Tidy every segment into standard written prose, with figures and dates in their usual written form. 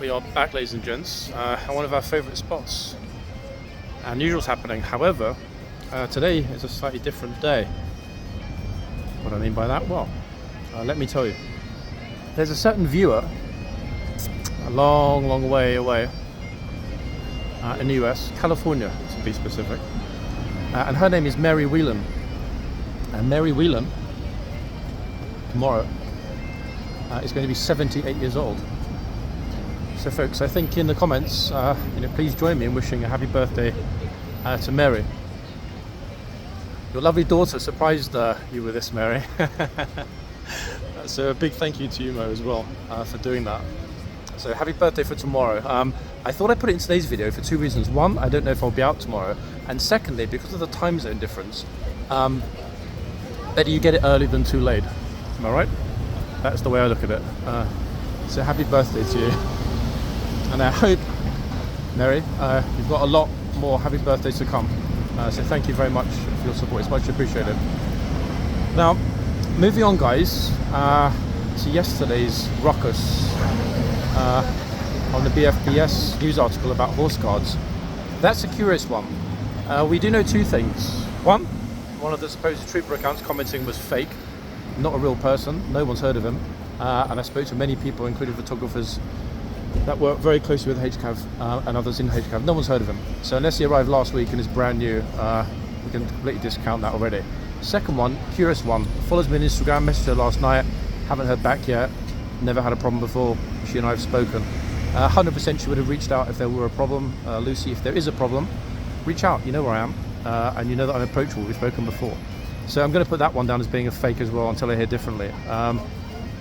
We are back, ladies and gents, at one of our favourite spots. Unusual's happening, however, today is a slightly different day. What do I mean by that? Well, let me tell you. There's a certain viewer, a long way away, in the US, California to be specific, and her name is Mary Whelan. And Mary Whelan, tomorrow, is going to be 78 years old. So folks, I think in the comments, please join me in wishing a happy birthday to Mary. Your lovely daughter surprised you with this, Mary. So a big thank you to you, Mo, as well, for doing that. So happy birthday for tomorrow. I thought I'd put it in today's video for two reasons. One, I don't know if I'll be out tomorrow. And secondly, because of the time zone difference, better you get it early than too late. Am I right? That's the way I look at it. So happy birthday to you. And I hope, Mary, you've got a lot more happy birthdays to come. So thank you very much for your support. It's much appreciated. Now, moving on, guys, to yesterday's ruckus on the BFBS news article about horse guards. That's a curious one. We do know two things. One of the supposed trooper accounts commenting was fake, not a real person. No one's heard of him. And I spoke to many people, including photographers, that work very closely with HCAV and others in HCAV. No one's heard of him. So unless he arrived last week and is brand new, we can completely discount that already. Second one, curious one, follows me on Instagram, messaged her last night, haven't heard back yet, never had a problem before, she and I have spoken. 100% she would have reached out if there were a problem. Lucy, if there is a problem, reach out, you know where I am, and you know that I'm approachable, we've spoken before. So I'm going to put that one down as being a fake as well until I hear differently.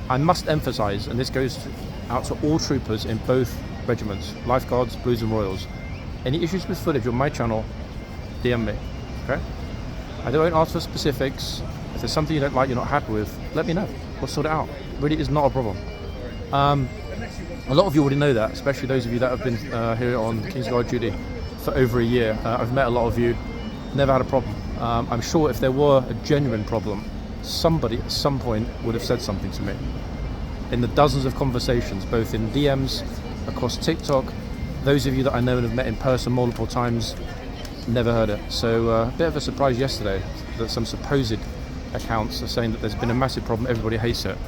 I must emphasise, and this goes out to all troopers in both regiments, lifeguards, blues and royals. Any issues with footage on my channel, DM me, okay? I don't ask for specifics. If there's something you don't like, you're not happy with, let me know. We'll sort it out. It really is not a problem. A lot of you already know that, especially those of you that have been here on Kingsguard duty for over a year. I've met a lot of you, never had a problem. I'm sure if there were a genuine problem, somebody at some point would have said something to me. In the dozens of conversations, both in DMs, across TikTok, those of you that I know and have met in person multiple times, never heard it. So a bit of a surprise yesterday that some supposed accounts are saying that there's been a massive problem, everybody hates it.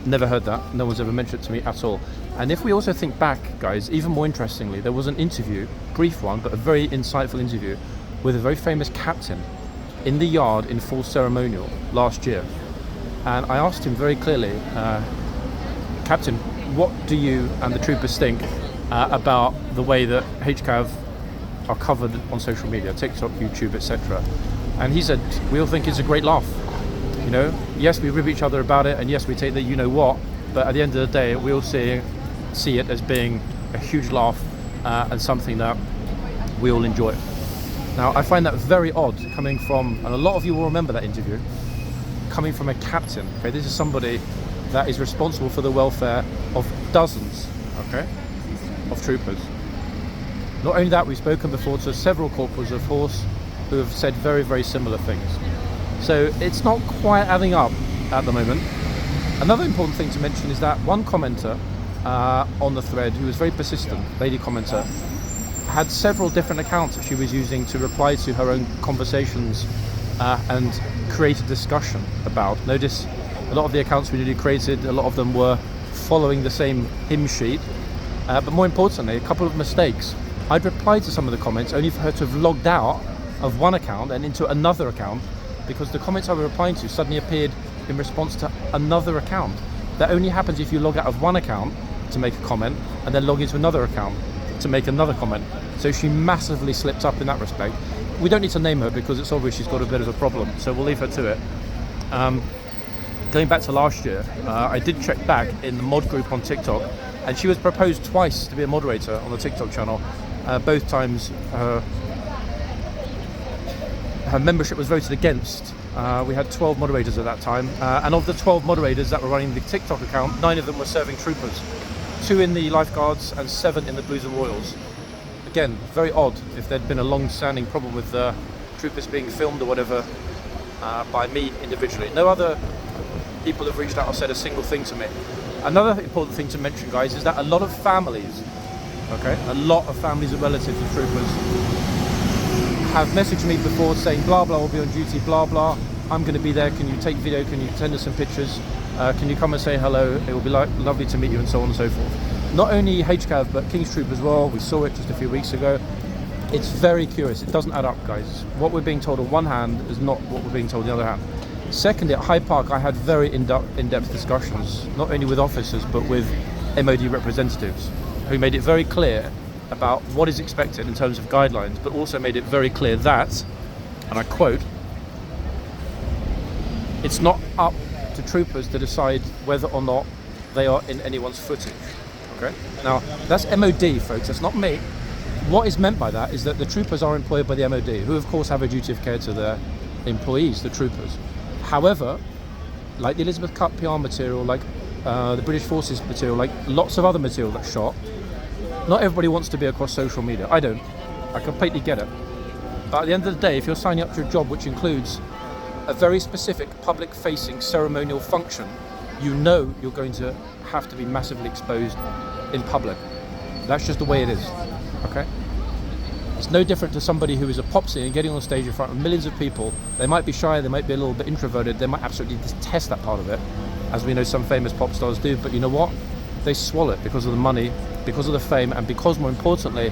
Never heard that, no one's ever mentioned it to me at all. And if we also think back, guys, even more interestingly, there was an interview, brief one, but a very insightful interview with a very famous captain in the yard in full ceremonial last year. And I asked him very clearly, Captain, what do you and the troopers think about the way that HCAV are covered on social media, TikTok, YouTube, etc.? And he said, we all think it's a great laugh. You know, yes, we rib each other about it, and yes, we take the you know what, but at the end of the day, we all see it as being a huge laugh and something that we all enjoy. Now, I find that very odd coming from, and a lot of you will remember that interview, coming from a captain. Okay, this is somebody that is responsible for the welfare of dozens, okay, of troopers. Not only that, we've spoken before to several corporals of horse who have said very, very similar things. So it's not quite adding up at the moment. Another important thing to mention is that one commenter on the thread, who was very persistent, lady commenter, had several different accounts that she was using to reply to her own conversations and create a discussion about. Notice a lot of the accounts we newly created, a lot of them were following the same hymn sheet, but more importantly, a couple of mistakes. I'd replied to some of the comments only for her to have logged out of one account and into another account, because the comments I was replying to suddenly appeared in response to another account. That only happens if you log out of one account to make a comment and then log into another account to make another comment. So she massively slipped up in that respect. We don't need to name her because it's obvious she's got a bit of a problem, so we'll leave her to it. Going back to last year, I did check back in the mod group on TikTok, and she was proposed twice to be a moderator on the TikTok channel. Both times her membership was voted against. We had 12 moderators at that time, and of the 12 moderators that were running the TikTok account, 9 of them were serving troopers, 2 in the lifeguards and 7 in the blues and royals. Again, very odd if there'd been a long-standing problem with troopers being filmed or whatever by me individually. No other people have reached out or said a single thing to me. Another important thing to mention, guys, is that a lot of families, okay, a lot of families and relatives of troopers have messaged me before saying, blah, blah, will be on duty, blah, blah, I'm going to be there, can you take video, can you send us some pictures, can you come and say hello, it will be lovely to meet you, and so on and so forth. Not only HCAV, but King's Troop as well, we saw it just a few weeks ago. It's very curious, it doesn't add up, guys. What we're being told on one hand is not what we're being told on the other hand. Secondly, at Hyde Park, I had very in-depth discussions, not only with officers, but with MOD representatives, who made it very clear about what is expected in terms of guidelines, but also made it very clear that, and I quote, it's not up to troopers to decide whether or not they are in anyone's footage. Okay? Now, that's MOD, folks, that's not me. What is meant by that is that the troopers are employed by the MOD, who of course have a duty of care to their employees, the troopers. However, like the Elizabeth Cup PR material, like the British Forces material, like lots of other material that's shot, not everybody wants to be across social media. I don't. I completely get it. But at the end of the day, if you're signing up to a job which includes a very specific public-facing ceremonial function, you know you're going to have to be massively exposed in public. That's just the way it is, okay? It's no different to somebody who is a pop singer getting on stage in front of millions of people. They might be shy, they might be a little bit introverted, they might absolutely detest that part of it, as we know some famous pop stars do, but you know what? They swallow it because of the money, because of the fame, and because, more importantly,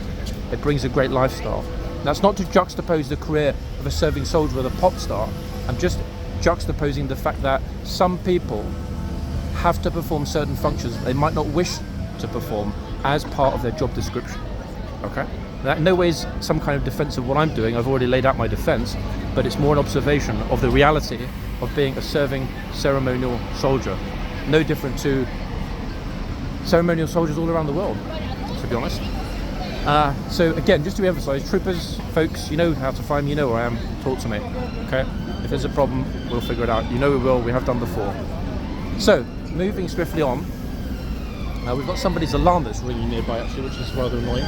it brings a great lifestyle. That's not to juxtapose the career of a serving soldier with a pop star. I'm just juxtaposing the fact that some people have to perform certain functions they might not wish to perform as part of their job description. Okay? That in no way is some kind of defense of what I'm doing. I've already laid out my defense, but it's more an observation of the reality of being a serving ceremonial soldier. No different to ceremonial soldiers all around the world, to be honest. So again, just to re-emphasize, troopers, folks, you know how to find me, you know where I am, talk to me, okay? If there's a problem, we'll figure it out. You know we will, we have done before. So, moving swiftly on, we've got somebody's alarm that's ringing nearby actually, which is rather annoying.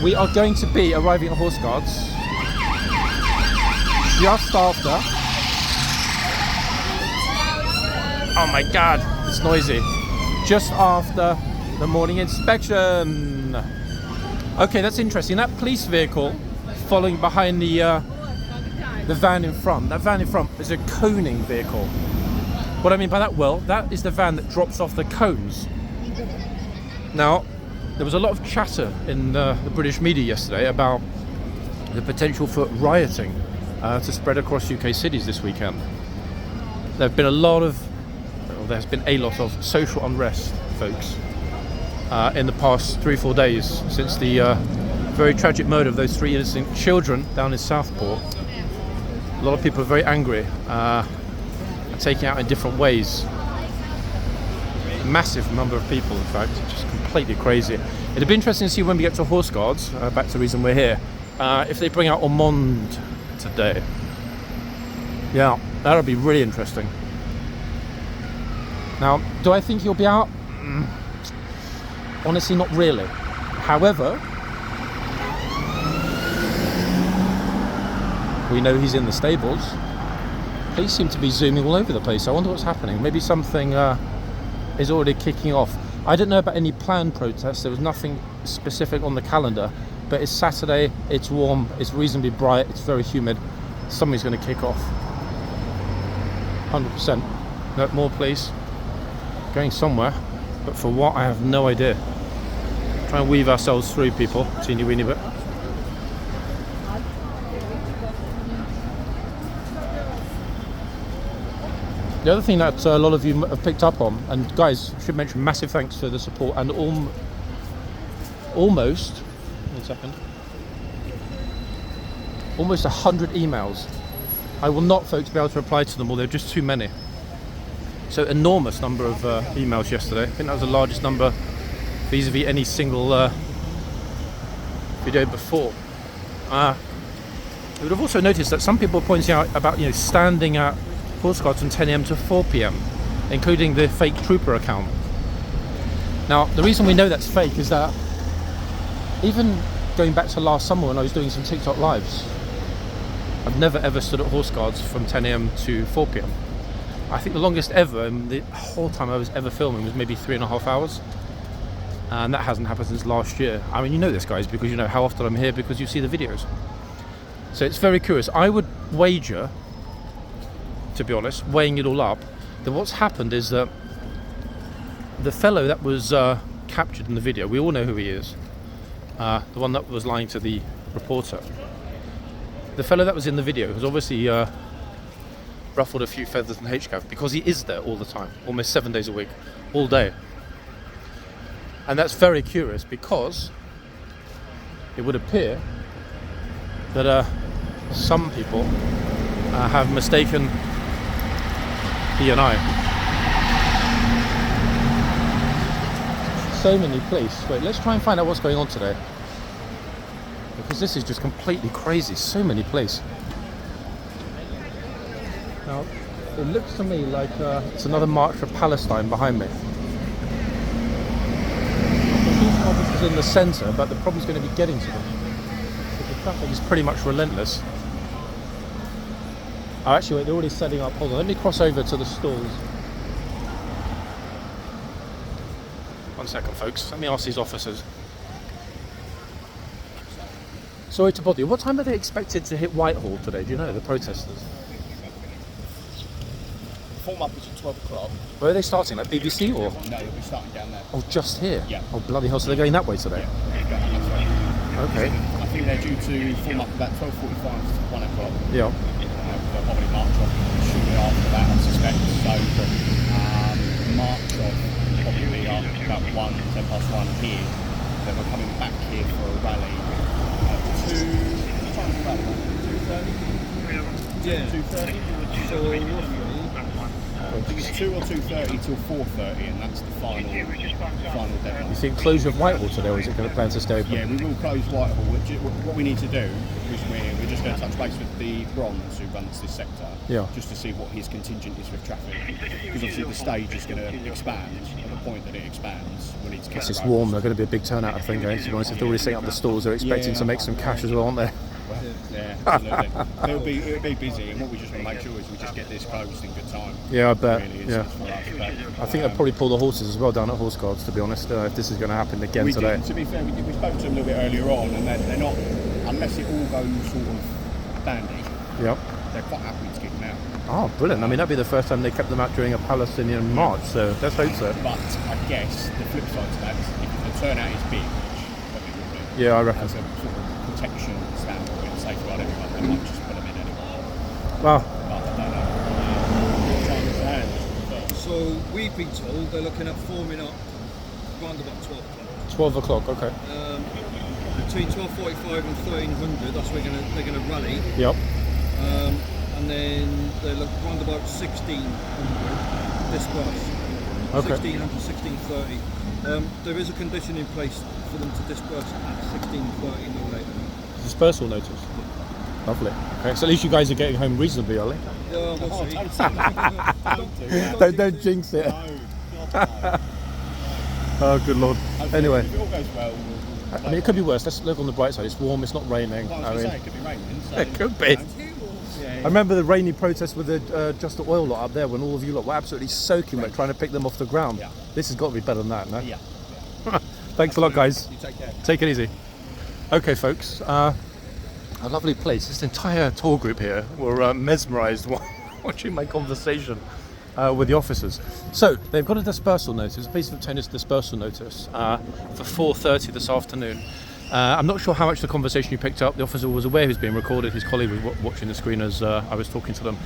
We are going to be arriving at Horse Guards just after... Oh my god, it's noisy. Just after the morning inspection. Okay, that's interesting. That police vehicle following behind the van in front. That van in front is a coning vehicle. What I mean by that, well, that is the van that drops off the cones. Now, there was a lot of chatter in the British media yesterday about the potential for rioting to spread across UK cities this weekend. There's been a lot of social unrest, folks, in the past 3-4 days since the very tragic murder of those 3 innocent children down in Southport. A lot of people are very angry and taking out in different ways. A massive number of people, in fact, just completely crazy. It'd be interesting to see when we get to Horse Guards, back to the reason we're here, if they bring out Ormond today. Yeah, that'll be really interesting. Now, do I think he'll be out? Honestly, not really. However, we know he's in the stables. Police seem to be zooming all over the place. I wonder what's happening. Maybe something is already kicking off. I don't know about any planned protests. There was nothing specific on the calendar. But it's Saturday, it's warm, it's reasonably bright, it's very humid. Something's going to kick off. 100%. No, more police. Going somewhere, but for what, I have no idea. Try and weave ourselves through, people, teeny weeny bit. The other thing that a lot of you have picked up on, and guys, I should mention massive thanks for the support and almost 100 emails. I will not, folks, be able to reply to them all, they're just too many. So enormous number of emails yesterday. I think that was the largest number vis-a-vis any single video before. You would have also noticed that some people are pointing out about standing at Horse Guards from 10 AM to 4 PM, including the fake trooper account. Now, the reason we know that's fake is that even going back to last summer when I was doing some TikTok lives, I've never ever stood at Horse Guards from 10 AM to 4 PM. I think the longest ever, and the whole time I was ever filming, was maybe 3.5 hours. And that hasn't happened since last year. I mean, you know this, guys, because you know how often I'm here, because you see the videos. So it's very curious. I would wager, to be honest, weighing it all up, that what's happened is that the fellow that was captured in the video, we all know who he is, the one that was lying to the reporter. The fellow that was in the video has obviously ruffled a few feathers in HCAV, because he is there all the time, almost 7 days a week, all day. And that's very curious, because it would appear that some people have mistaken he and I. So many police. Wait, let's try and find out what's going on today, because this is just completely crazy. So many police. Now, it looks to me like it's another march for Palestine behind me. Officers in the centre, but the problem's going to be getting to them, because the traffic is pretty much relentless. Oh, actually, wait, they're already setting up. Hold on, let me cross over to the stalls. 1 second, folks. Let me ask these officers. Sorry to bother you. What time are they expected to hit Whitehall today? Do you know, the protesters? Form up is at 12 o'clock. Where are they starting? Like BBC or? No, they'll be starting down there. Oh, just here? Yeah. Oh, bloody hell, so they're going that way today? Yeah, okay. I think they're due to form up about 12:45 to 1 o'clock. Yeah. They'll probably march off shortly after that, I suspect. So, march off probably be up about 10:01 here. Then we're coming back here for a rally at 2... What time is the rally? 2:30? Yeah. 2:30? So, I think it's 2 or 2:30 till 4:30, and that's the final deadline. You think closure of Whitehall today, or is it going to plan to stay open? Yeah, we will close Whitehall. What we need to do is we're just going to touch base with the Bronze, who runs this sector, just to see what his contingent is with traffic. Because obviously the stage is going to expand. At the point that it expands, we need to get. It's warm. They're going to be a big turnout, I think. To be honest, if they're already setting up the stalls, they're expecting to make some cash as well, aren't they? Yeah, absolutely. It'll be busy, and what we just want to make sure is we just get this closed in good time. Yeah, I bet. Really Yeah. I think they'll probably pull the horses as well down at Horseguards, to be honest, if this is going to happen again today. To be fair, we spoke to them a little bit earlier on, and they're not, unless it all goes sort of dandy, they're quite happy to keep them out. Oh, brilliant. I mean, that'd be the first time they kept them out during a Palestinian march, so let's hope so. But I guess the flip side to that is if the turnout is big, which yeah, I reckon. As a sort of protection standpoint and safeguard everyone, they might just put them in anyway. Wow. But I don't know. Time is hand. So we've been told they're looking at forming up around about 12 o'clock. 12 o'clock, okay. Between 12:45 and 1300, that's where they're going to rally. Yep. And then they look around about 1600 disperse. Okay. 1600, 1630. There is a condition in place for them to disperse at 16:30 no later. Dispersal notice. Lovely. Okay, so at least you guys are getting home reasonably early. Yeah, we'll see. Don't jinx it. No. Oh, good lord. Anyway, If it all goes well, I mean, it could be worse. Let's look on the bright side. It's warm. It's not raining. I was going to say, it could be raining. So, it could be. I remember the rainy protest with the Just the Oil lot up there, when all of you lot were absolutely soaking wet trying to pick them off the ground. Yeah. This has got to be better than that, no? Yeah. Thanks a lot, guys. You take care. Take it easy. Okay, folks. A lovely place. This entire tour group here were mesmerised watching my conversation with the officers. So they've got a dispersal notice, a piece of tennis dispersal notice for 4:30 this afternoon. I'm not sure how much the conversation you picked up. The officer was aware he was being recorded. His colleague was watching the screen as I was talking to them.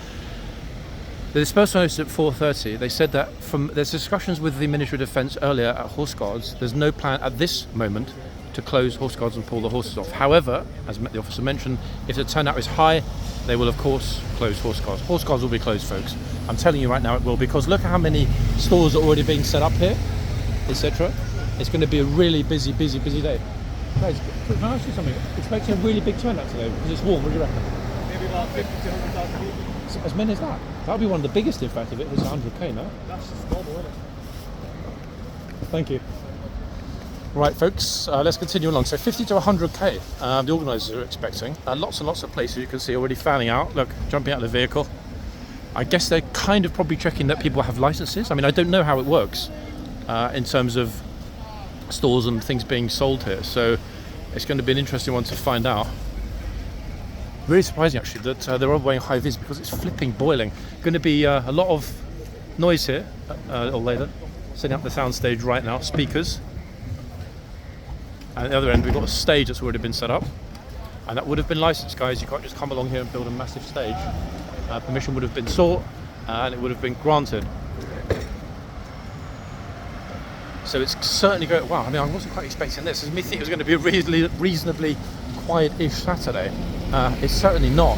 The dispersal notice at 4:30. They said that there's discussions with the Ministry of Defence earlier at Horseguards. There's no plan at this moment to close Horseguards and pull the horses off. However, as the officer mentioned, if the turnout is high, they will of course close Horseguards. Horseguards will be closed, folks. I'm telling you right now it will, because look at how many stalls are already being set up here, etc. It's going to be a really busy day. Guys, can I ask you something? Expecting a really big turnout today because it's warm. What do you reckon? Maybe about 50 to 100,000 people. As many as that? That'll be one of the biggest, in fact, if it hits 100k, no? That's just normal, isn't it? Thank you. Right, folks, let's continue along. So 50 to 100k, the organisers are expecting. Lots and lots of places you can see already fanning out. Look, jumping out of the vehicle. I guess they're kind of probably checking that people have licenses. I mean, I don't know how it works in terms of stores and things being sold here, so it's going to be an interesting one to find out. Really surprising actually that they're all wearing high vis because it's flipping boiling. Going to be a lot of noise here or later. Setting up the sound stage right now, speakers. And at the other end we've got a stage that's already been set up, and that would have been licensed, guys. You can't just come along here and build a massive stage. Permission would have been sought and it would have been granted. So it's certainly going. Wow, I mean, I wasn't quite expecting this. I think it was going to be a reasonably quiet-ish Saturday. It's certainly not.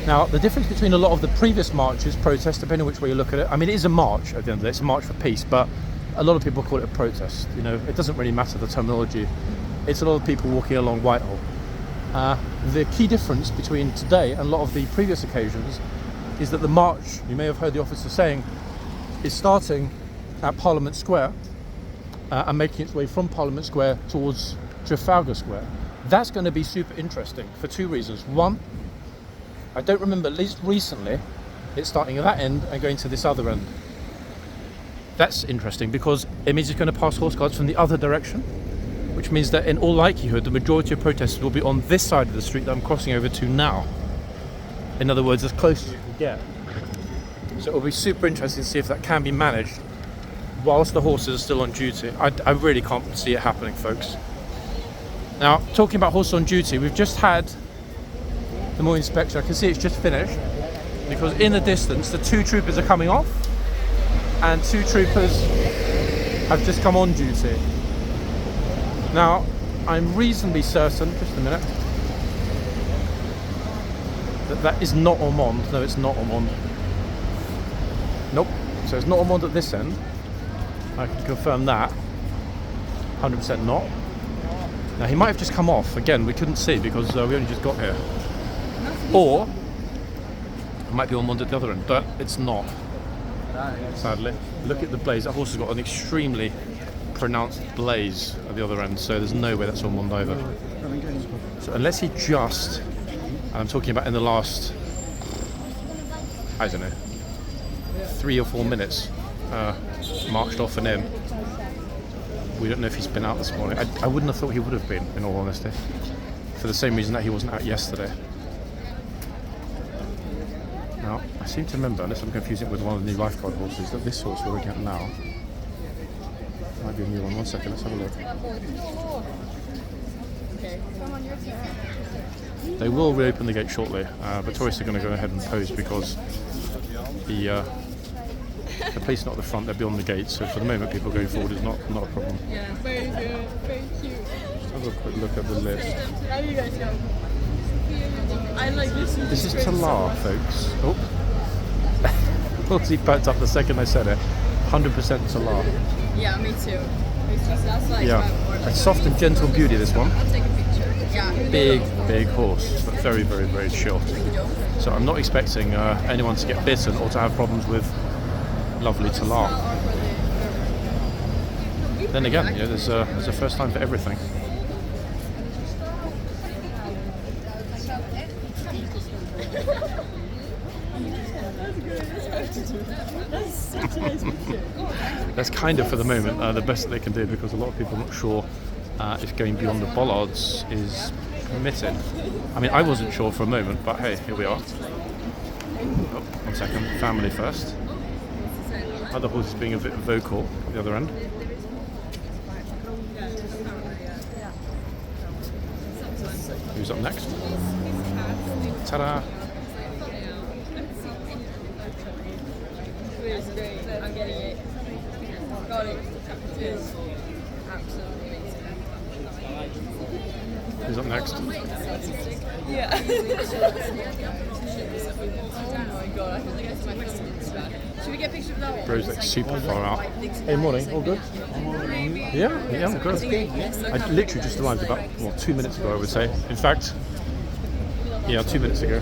Now, the difference between a lot of the previous marches, protests, depending on which way you look at it, I mean, it is a march at the end of the day. It's a march for peace, but a lot of people call it a protest. You know, it doesn't really matter the terminology. It's a lot of people walking along Whitehall. The key difference between today and a lot of the previous occasions is that the march, you may have heard the officer saying, is starting at Parliament Square and making its way from Parliament Square towards Trafalgar Square. That's going to be super interesting for two reasons. One, I don't remember, at least recently, it's starting at that end and going to this other end. That's interesting because it means it's going to pass horse guards from the other direction, which means that in all likelihood the majority of protesters will be on this side of the street that I'm crossing over to now. In other words, as close as you can get. So it will be super interesting to see if that can be managed whilst the horses are still on duty. I really can't see it happening, folks. Now, talking about horses on duty, we've just had the morning inspection. I can see it's just finished because in the distance the two troopers are coming off and two troopers have just come on duty. Now, I'm reasonably certain, just a minute, that is not Ormond. No, it's not Ormond. Nope. So it's not Ormond at this end. I can confirm that. 100% not. Now, he might have just come off. Again, we couldn't see because we only just got here. Or it might be Ormond at the other end, but it's not. Sadly. Look at the blaze. That horse has got an extremely pronounced blaze at the other end, so there's no way that's Ormond either. So unless he just, and I'm talking about in the last, I don't know, 3 or 4 minutes, marched off and in. We don't know if he's been out this morning. I wouldn't have thought he would have been, in all honesty, for the same reason that he wasn't out yesterday. Now, I seem to remember, unless I'm confusing it with one of the new lifeguard horses, that this horse we're looking at now might be a new one. 1 second, let's have a look. They will reopen the gate shortly, but tourists are going to go ahead and pose because the police are not at the front, they're beyond the gate, so for the moment people going forward is not a problem. Yeah, very good, very cute. Let's have a quick look at the list. How do you guys go? I like this. This is Talar, folks. Oh. Once he perked up the second I said it. 100% Talar. Yeah, me too. It's just, that's like a soft and gentle beauty, this one. I'll take a picture. Yeah. Big horse, but very, very, very chill. So I'm not expecting anyone to get bitten or to have problems with lovely Talar. Then again, you know, there's a first time for everything. That's kind of, for the moment, the best that they can do, because a lot of people are not sure if going beyond the bollards is permitted. I mean, I wasn't sure for a moment, but hey, here we are. Oh, 1 second, family first. Other horses being a bit vocal at the other end. Who's up next? Ta-da! It's great. I'm getting it. Got it. It's absolutely amazing. Who's up next? Yeah. Oh my god, I feel like I see my cousins. Should we get a picture of that one? Bro's like super far out. Hey, morning. All good? Yeah, I'm good. I literally just arrived about 2 minutes ago, I would say. In fact, yeah, 2 minutes ago.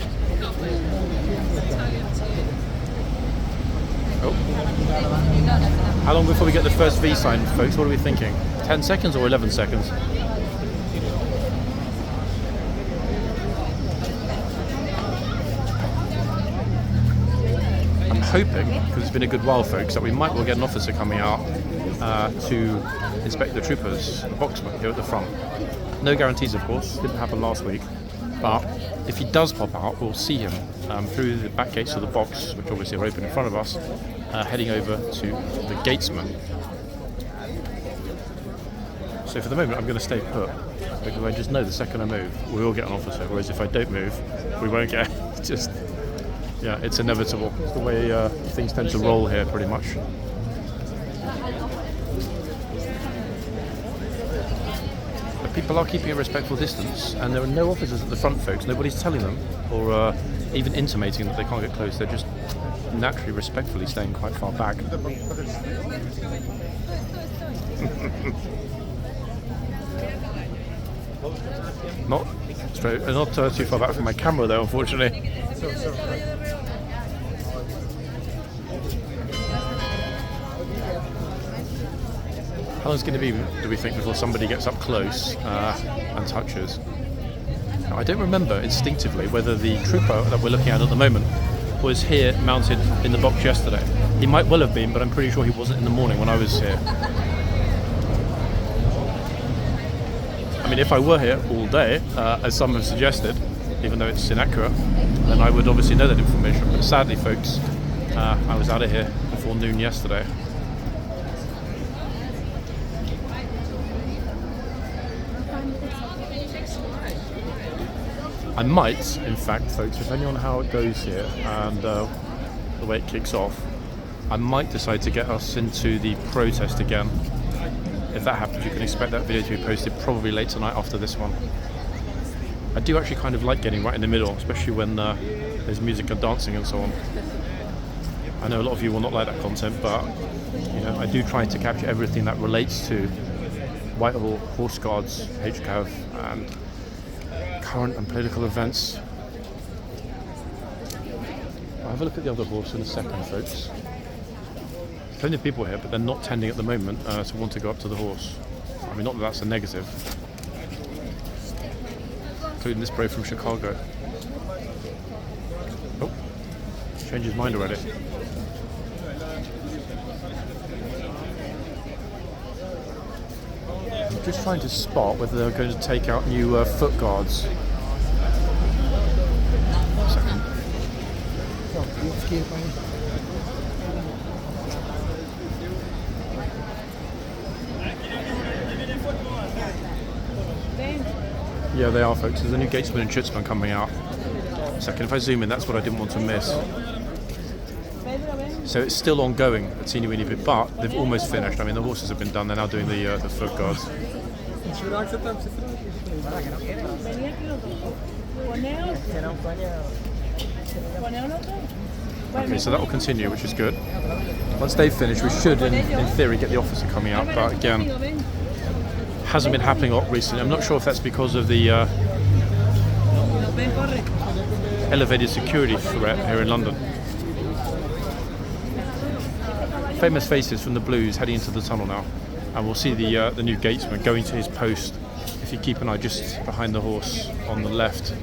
Oh. How long before we get the first V sign, folks? What are we thinking? 10 seconds or 11 seconds? hoping, because it's been a good while, folks, that we might well get an officer coming out to inspect the troopers, the boxman here at the front. No guarantees, of course, didn't happen last week, but if he does pop out, we'll see him through the back gates of the box, which obviously are open in front of us, heading over to the gatesman. So for the moment I'm going to stay put, because I just know the second I move we will get an officer, whereas if I don't move we won't get. Just, yeah, it's inevitable. It's the way things tend to roll here pretty much. But people are keeping a respectful distance, and there are no officers at the front, folks. Nobody's telling them or even intimating that they can't get close. They're just naturally respectfully staying quite far back. Not too far back from my camera though, unfortunately. How long is it going to be, do we think, before somebody gets up close and touches? Now, I don't remember instinctively whether the trooper that we're looking at the moment was here mounted in the box yesterday. He might well have been, but I'm pretty sure he wasn't in the morning when I was here. I mean, if I were here all day, as some have suggested, even though it's inaccurate, then I would obviously know that information. But sadly, folks, I was out of here before noon yesterday. I might, in fact, folks, depending on how it goes here and the way it kicks off, I might decide to get us into the protest again. If that happens, you can expect that video to be posted probably late tonight after this one. I do actually kind of like getting right in the middle, especially when there's music and dancing and so on. I know a lot of you will not like that content, but you know, I do try to capture everything that relates to Whitehall, horseguards, HCAV, and current and political events. I'll have a look at the other horse in a second, folks. Plenty of people here, but they're not tending at the moment to want to go up to the horse. I mean, not that that's a negative. Including this brave from Chicago. Oh, changed his mind already. I'm just trying to spot whether they're going to take out new foot guards. Second. Yeah, they are, folks. There's a new gatesman and chutzman coming out. Second, if I zoom in, that's what I didn't want to miss. So it's still ongoing at teeny weeny bit, but they've almost finished. I mean, the horses have been done. They're now doing the foot guards. Okay, so that will continue, which is good. Once they've finished, we should, in theory, get the officer coming out. But again, hasn't been happening a lot recently. I'm not sure if that's because of the elevated security threat here in London. Famous faces from the Blues heading into the tunnel now, and we'll see the new gatesman going to his post. If you keep an eye just behind the horse on the left,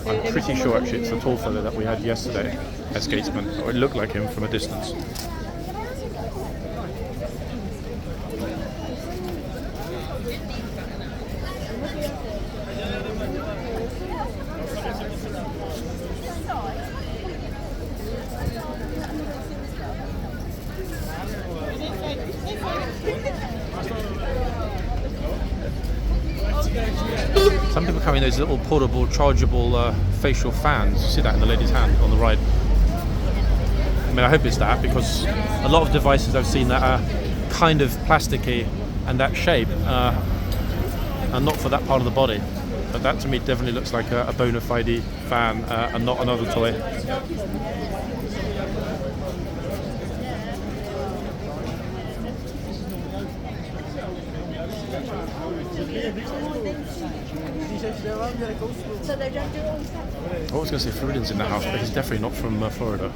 I'm pretty sure actually it's the tall fellow that we had yesterday as gatesman, or it looked like him from a distance. Some people carrying those little portable, chargeable facial fans. You see that in the lady's hand on the right. I mean, I hope it's that, because a lot of devices I've seen that are kind of plasticky and that shape are not for that part of the body. But that to me definitely looks like a bona fide fan and not another toy. I was going to say Floridian's in the house, but he's definitely not from Florida.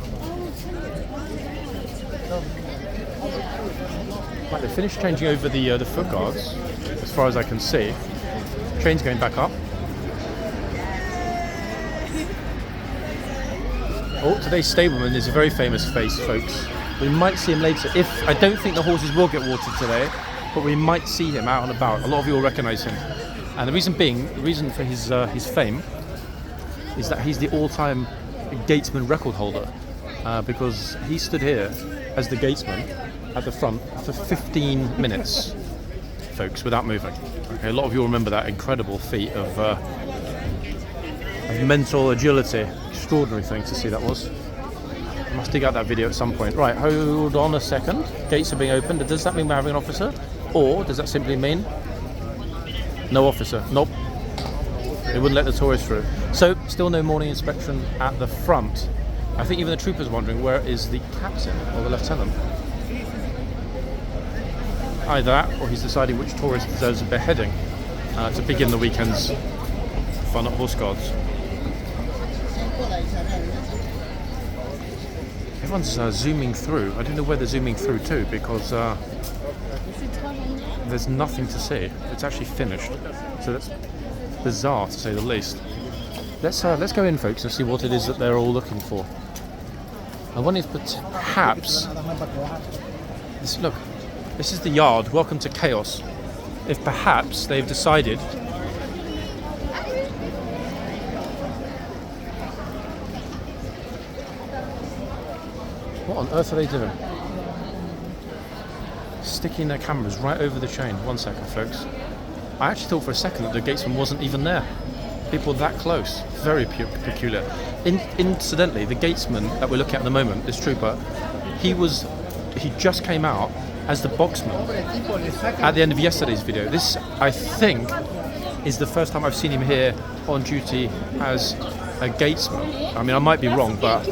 Right, they finished changing over the foot guards, as far as I can see. Train's going back up. Oh, today's stableman is a very famous face, folks. We might see him later. I don't think the horses will get watered today, but we might see him out and about. A lot of you will recognise him. And the reason for his fame is that he's the all-time gatesman record holder, because he stood here as the gatesman at the front for 15 minutes, folks, without moving. Okay, a lot of you will remember that incredible feat of mental agility. Extraordinary thing to see that was. I must dig out that video at some point. Right, hold on a second. Gates are being opened. Does that mean we're having an officer? Or does that simply mean no officer? Nope. They wouldn't let the tourists through. So, still no morning inspection at the front. I think even the troopers are wondering, where is the captain or the lieutenant? Either that, or he's deciding which tourist deserves a beheading to begin the weekend's fun at horseguards. Everyone's zooming through. I don't know where they're zooming through to, because there's nothing to see. It's actually finished, so that's bizarre to say the least. Let's go in, folks, and see what it is that they're all looking for. I wonder if perhaps look, this is the yard. Welcome to chaos. If perhaps they've decided what on earth are they doing? Sticking their cameras right over the chain. 1 second, folks. I actually thought for a second that the gatesman wasn't even there. People that close. Very peculiar. Incidentally, the gatesman that we're looking at the moment, this trooper, he just came out as the boxman at the end of yesterday's video. This, I think, is the first time I've seen him here on duty as a gatesman. I mean, I might be wrong, but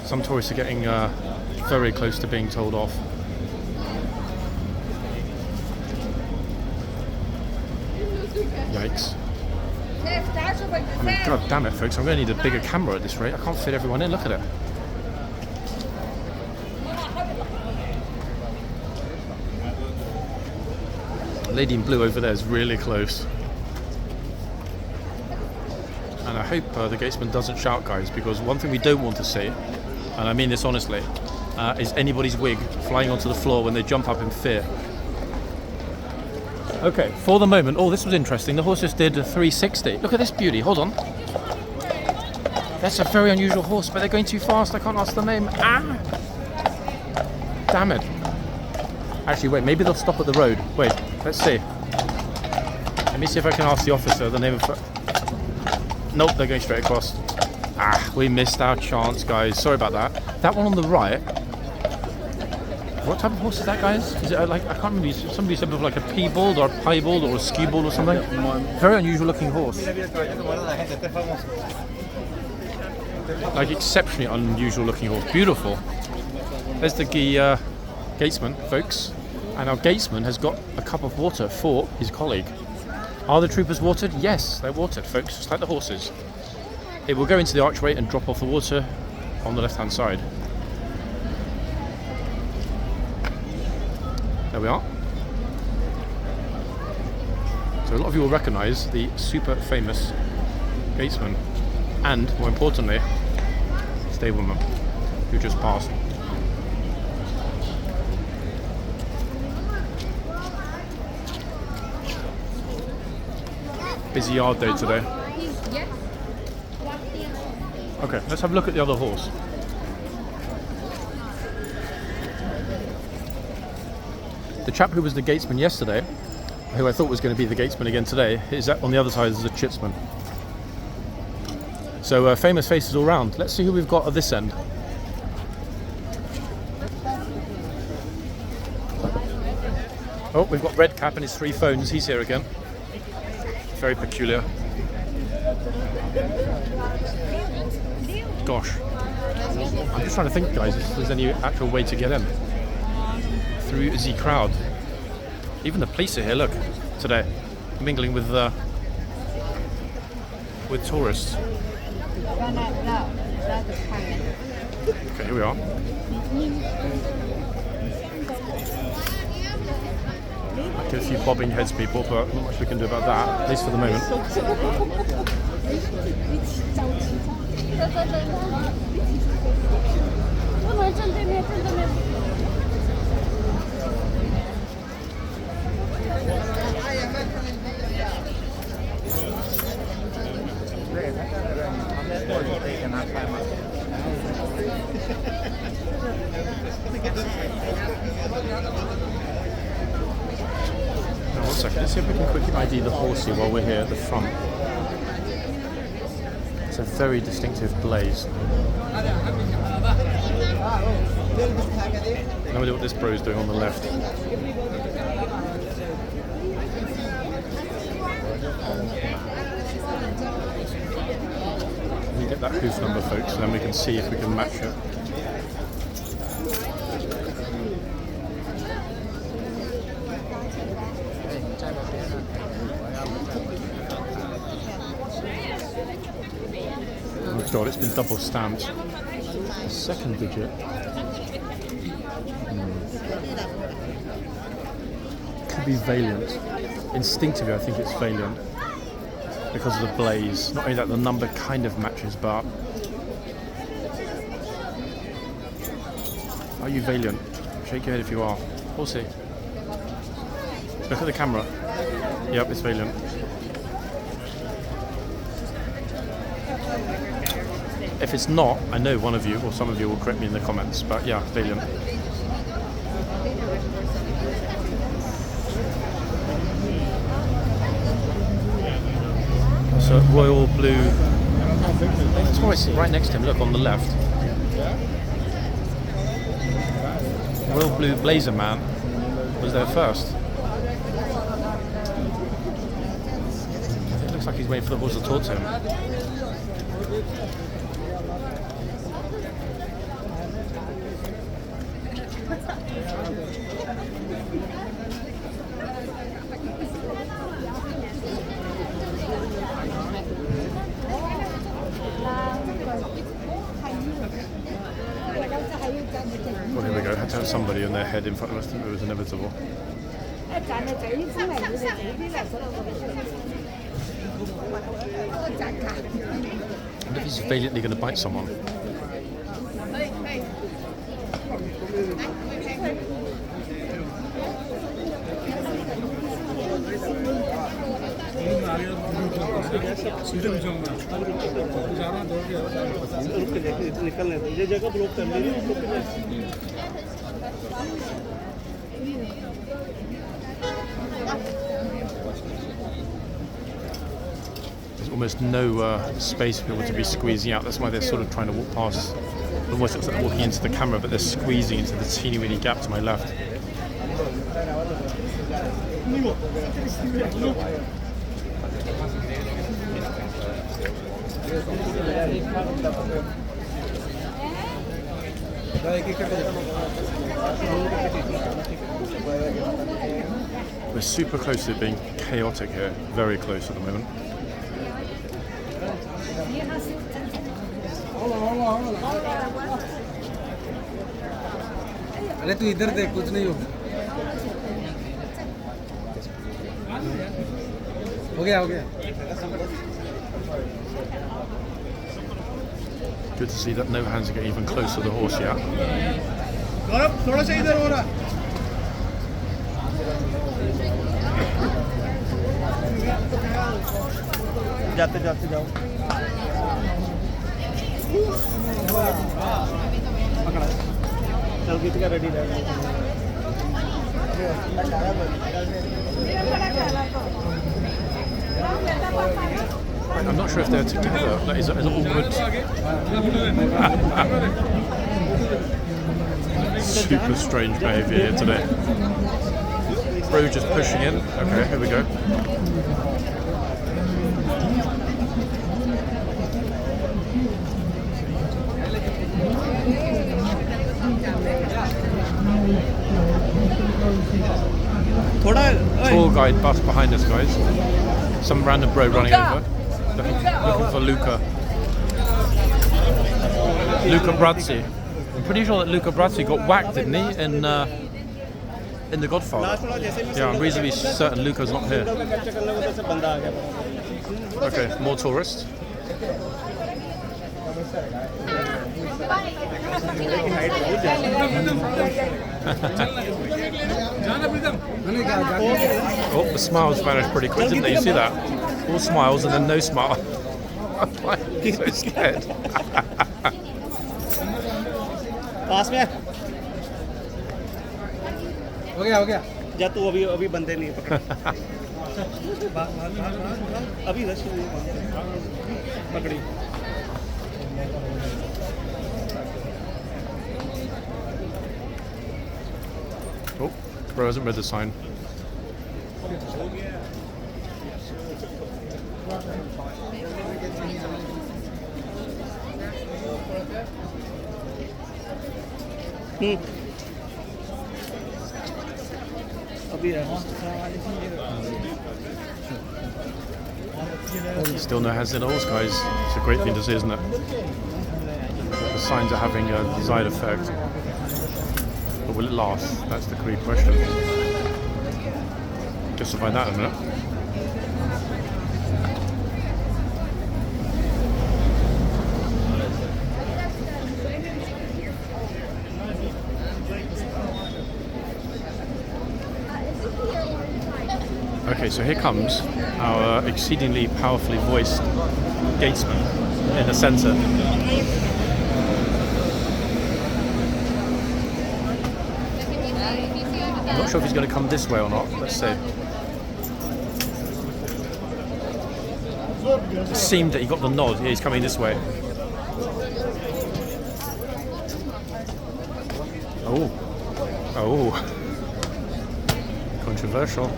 some tourists are getting very close to being told off. Yikes. I mean, god damn it, folks, I'm going to need a bigger camera at this rate. I can't fit everyone in, look at it. The lady in blue over there is really close. And I hope the gatesman doesn't shout, guys, because one thing we don't want to see, and I mean this honestly, is anybody's wig flying onto the floor when they jump up in fear. Okay, for the moment, oh, this was interesting. The horse just did a 360. Look at this beauty, hold on. That's a very unusual horse, but they're going too fast. I can't ask the name. Ah! Damn it. Actually, wait, maybe they'll stop at the road. Wait, let's see. Let me see if I can ask the officer the name of... Nope, they're going straight across. Ah, we missed our chance, guys. Sorry about that. That one on the right... What type of horse is that, guys? Is it like, I can't remember, somebody said like a piebald or a piebald or a skewbald or something? Very unusual looking horse. Like exceptionally unusual looking horse. Beautiful. There's the gatesman, folks. And our gatesman has got a cup of water for his colleague. Are the troopers watered? Yes, they're watered, folks, just like the horses. It will go into the archway and drop off the water on the left-hand side. There we are. So a lot of you will recognise the super famous gatesman and, more importantly, stableman who just passed. Busy yard day today. Okay, let's have a look at the other horse. The chap who was the gatesman yesterday, who I thought was going to be the gatesman again today, is on the other side as a chitsman. So famous faces all round. Let's see who we've got at this end. Oh, we've got Redcap and his 3 phones. He's here again. Very peculiar. Gosh. I'm just trying to think, guys, if there's any actual way to get in through the crowd. Even the police are here, look, today, mingling with tourists. Okay, here we are. I get a few bobbing heads people, but not much we can do about that, at least for the moment. 不能正对面，正对面。 Now, 1 second, let's see if we can quickly ID the horsey while we're here at the front. It's a very distinctive blaze. No idea what this bro is doing on the left. Let me get that hoof number, folks, and then we can see if we can match it. Oh god, it's been double stamped. The second digit. Could be Valiant. Instinctively, I think it's Valiant because of the blaze. Not only that, the number kind of matches, but are you Valiant? Shake your head if you are. We'll see. Look at the camera. Yep, it's Valiant. If it's not, I know one of you or some of you will correct me in the comments, but yeah, Valiant. So royal blue. That's what I see right next to him. Look on the left. Royal blue blazer man was there first. It looks like he's waiting for the horse to talk to him. Well, here we go. Had to have somebody on their head in front of us. It was inevitable. I wonder if he's valiantly going to bite someone. There's almost no space for people to be squeezing out. That's why they're sort of trying to walk past. It almost looks like they're walking into the camera, but they're squeezing into the teeny weeny gap to my left. We're super close to it being chaotic here, very close at the moment. अरे तू इधर देख कुछ नहीं होगा हो गया Good to see that no hands are getting even close to the horse yet. थोड़ा सा इधर हो रहा जाते जाते जाओ पकड़ा चल गीत का रेडी रहेगा I'm not sure if they're together. That is an awkward. Super strange behaviour here today. Bro just pushing in. Okay, here we go. Tour guide bus behind us, guys. Some random bro running over. Looking for Luca. Luca Brazzi. I'm pretty sure that Luca Brazzi got whacked, didn't he, in The Godfather? Yeah, I'm reasonably certain Luca's not here. Okay, more tourists. Oh, the smiles vanished pretty quick, didn't they? You see that? All smiles and then no smile. I'm like so scared. पास में हो गया जा तू अभी बंदे नहीं पकड़ अभी रश पकड़ी Oh, bro hasn't read the sign. Still no hands in horse, guys. It's a great thing to see, isn't it? The signs are having a desired effect. But will it last? That's the key question. Guess we'll find out in a minute. Okay, so here comes our exceedingly powerfully voiced gatesman in the centre. I'm not sure if he's going to come this way or not. Let's see. It seemed that he got the nod. Yeah, he's coming this way. Oh. Oh. Controversial.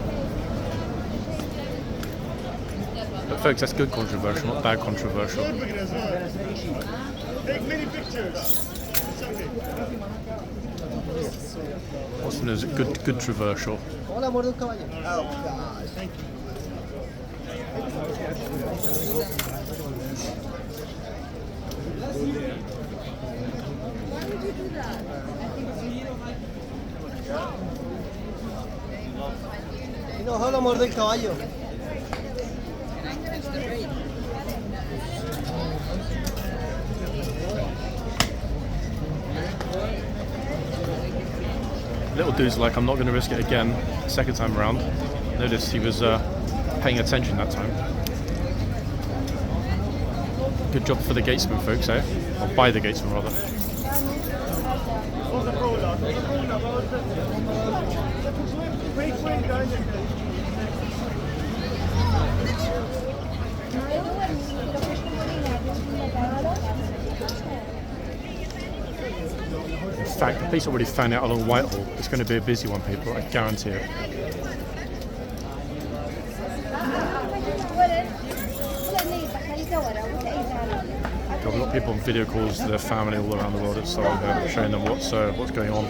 But folks, that's good controversial, not bad controversial. Take many pictures. It's okay. What's the news? Good controversial. Thank you. No, no morde el caballo. Little dude's like, I'm not going to risk it again. Second time around. Notice he was paying attention that time. Good job for the gatesman, folks, eh? Or by the gatesman, rather. In fact, the police already found out along Whitehall. It's going to be a busy one, people. I guarantee it. Got a lot of people on video calls to their family all around the world at Solid, showing them what's going on.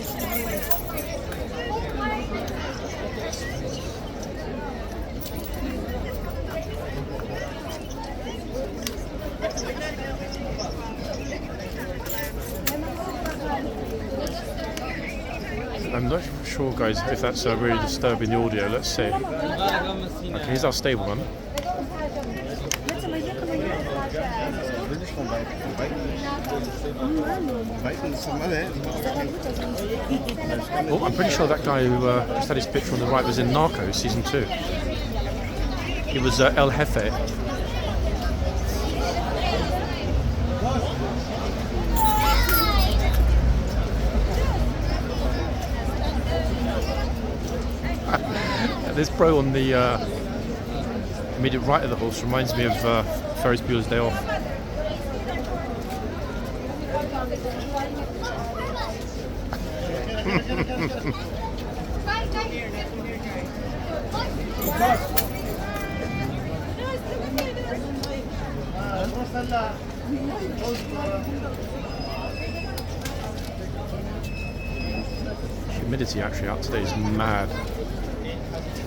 I'm not sure, guys, if that's really disturbing the audio. Let's see. Okay, here's our stableman. Oh, I'm pretty sure that guy who just had his picture on the right was in Narcos season 2. He was El Jefe. This bro on the immediate right of the horse reminds me of Ferris Bueller's Day Off. Humidity actually out today is mad.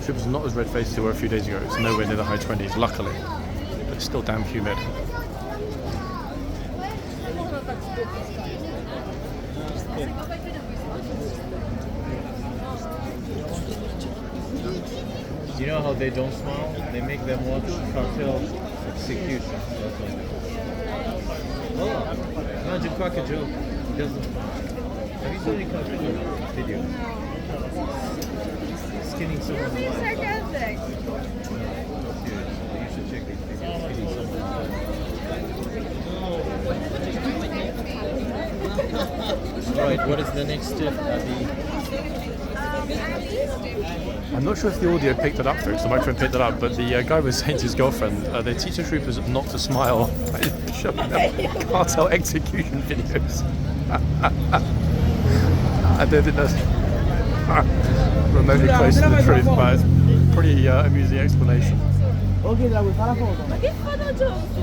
Ships are not as red-faced as they were a few days ago. It's nowhere near the high 20s, luckily. But it's still damn humid. You know how they don't smile? They make them watch cartels Execution. Oh, no, just crack a joke. He doesn't. Have you seen any kind of video? Skinning someone alive. Sarcastic. You should check these videos. Skinning someone alive. Alright, what is the next step, Abby? I'm not sure if the audio picked it up though, because the microphone picked it up, but the guy was saying to his girlfriend, they teach the troopers not to smile by showing them cartel execution videos. I don't think that's remotely close to the truth, but it's a pretty amusing explanation.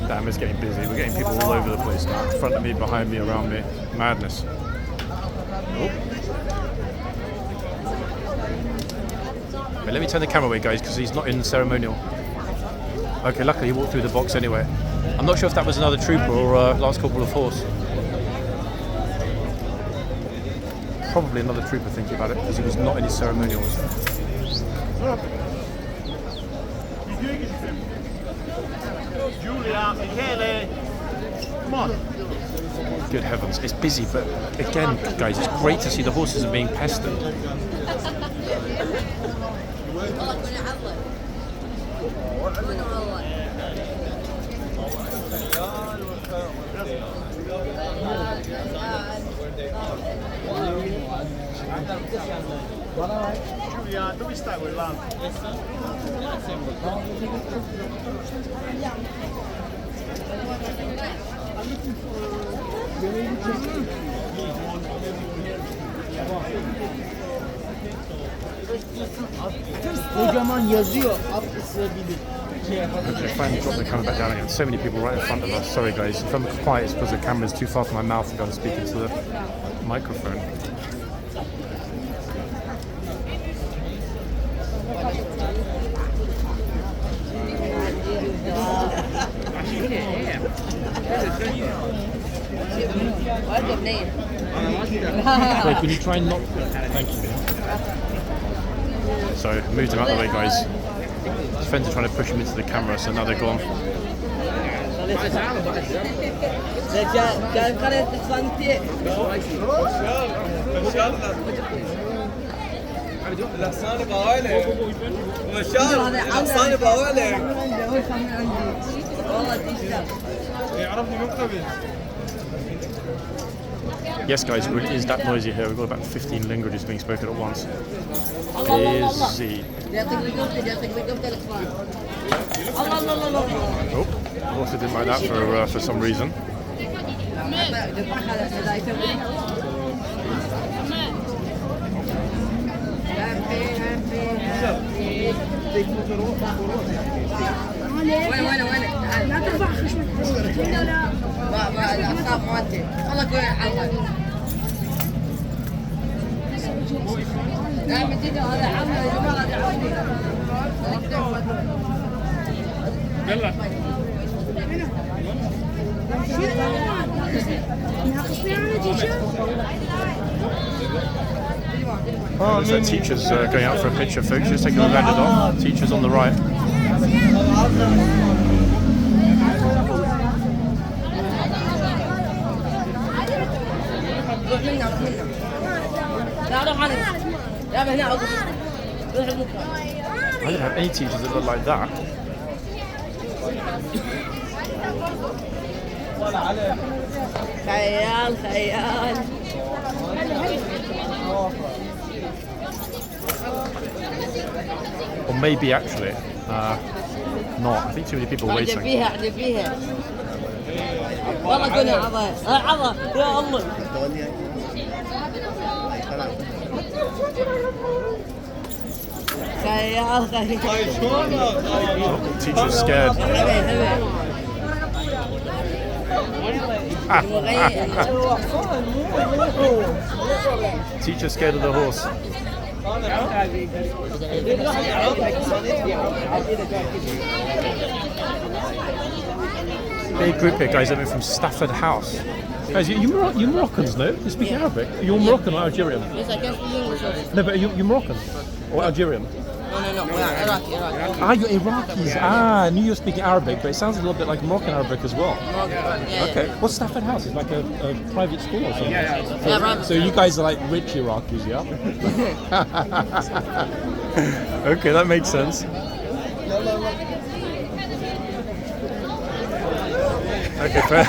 Damn, it's getting busy. We're getting people all over the place now. In front of me, behind me, around me. Madness. Oh. Wait, let me turn the camera away, guys, because he's not in ceremonial. Okay, luckily he walked through the box anyway. I'm not sure if that was another trooper or last corporal of horse. Probably another trooper, thinking about it, because he was not in his ceremonials. Julia, Michele, come on. Good heavens, it's busy, but again, guys, it's great to see the horses are being pestered. Julia, dove stai quella? Kocaman yazıyor. Atlasabilir. Okay, finally dropped the camera back down again. So many people right in front of us. Sorry guys, if I'm quiet it's because the camera's too far from my mouth and I'm speaking to the microphone. Wait, can you try and not... Thank you. So, moved him out of the way, guys. Defenders are trying to push him into the camera, so now they're gone. Yes, guys, it really is that noisy here. We've got about 15 languages being spoken at once. Busy. Oh, also didn't like that for some reason. لا ترفع خشمك لا الاعصاب مالتي والله كل عوض لا مدينه هذا عمي يا جماعه هذا عمي يلا ناقصني على تيشيرت Looks like teachers going out for a picture, folks. Just taking a rounded off. Teachers on the right. I didn't have any teachers that look like that. خيال خيال Or maybe actually not. I think too many people waiting. فيها والله كنا عضا عضا يا الله خيال خيال Oh, teacher's scared. Teacher's scared of the horse. Big group here, guys. I'm from Stafford House. Guys, you Moroccans, no? You speak Arabic? You're Moroccan or Algerian? Yes, I can speak English. No, but are you Moroccan or Algerian? No, we're Iraqi. Ah, you're Iraqis. Ah, I knew you were speaking Arabic, but it sounds a little bit like Moroccan Arabic as well. Yeah. Okay. What's Stafford House? It's like a private school or something? Yeah, private So you guys are like rich Iraqis, yeah? Okay, that makes sense. Okay, fair.